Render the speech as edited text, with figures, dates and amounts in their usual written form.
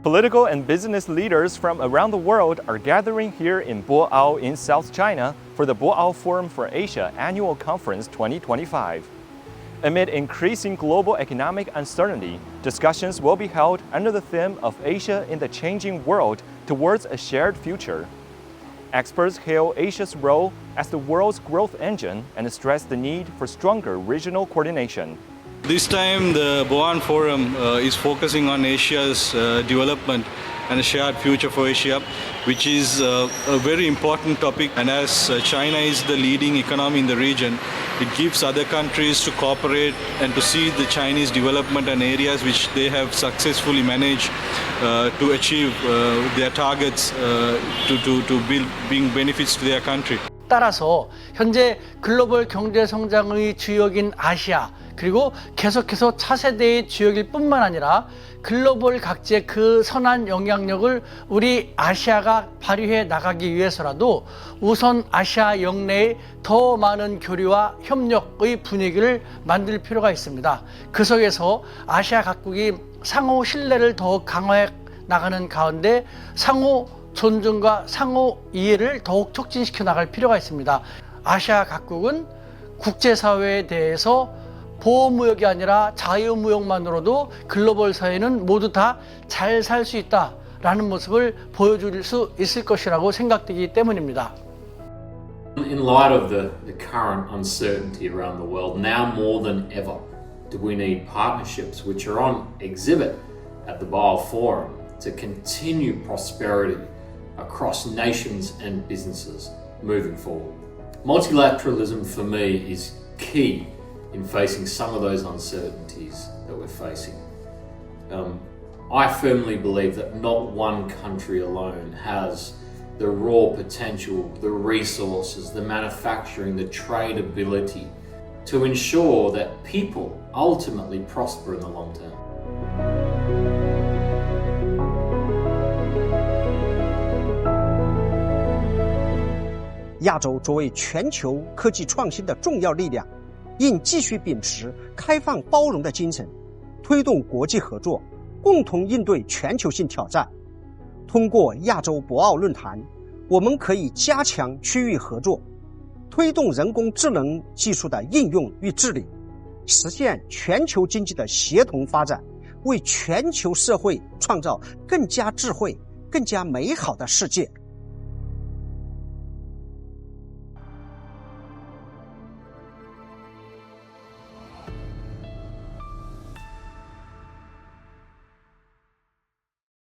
Political and business leaders from around the world are gathering here in Bo'ao in South China for the Bo'ao Forum for Asia Annual Conference 2025. Amid increasing global economic uncertainty, discussions will be held under the theme of Asia in the changing world towards a shared future. Experts hail Asia's role as the world's growth engine and stress the need for stronger regional coordination. This time the Bo'ao Forum is focusing on Asia's development and a shared future for Asia, which is a very important topic. And as China is the leading economy in the region, it gives other countries to cooperate and to see the Chinese development and areas which they have successfully managed to achieve their targets to bring benefits to their country. 따라서 현재 글로벌 경제 성장의 주역인 아시아, 그리고 계속해서 차세대의 주역일 뿐만 아니라 글로벌 각지의 그 선한 영향력을 우리 아시아가 발휘해 나가기 위해서라도 우선 아시아 영내에 더 많은 교류와 협력의 분위기를 만들 필요가 있습니다. 그 속에서 아시아 각국이 상호 신뢰를 더욱 강화해 나가는 가운데 상호 존중과 상호 이해를 더욱 촉진시켜 나갈 필요가 있습니다. 아시아 각국은 국제사회에 대해서 보호무역이 아니라 자유무역만으로도 글로벌 사회는 모두 다 잘 살 수 있다라는 모습을 보여줄 수 있을 것이라고 생각되기 때문입니다. In light of the current uncertainty around the world, now more than ever do we need partnerships which are on exhibit at the Bo'ao Forum to continue prosperity across nations and businesses moving forward. Multilateralism for me is key in facing some of those uncertainties that we're facing. I firmly believe that not one country alone has the raw potential, the resources, the manufacturing, the trade ability to ensure that people ultimately prosper in the long term.亚洲作为全球科技创新的重要力量，应继续秉持开放包容的精神，推动国际合作，共同应对全球性挑战。通过亚洲博鳌论坛，我们可以加强区域合作，推动人工智能技术的应用与治理，实现全球经济的协同发展，为全球社会创造更加智慧、更加美好的世界。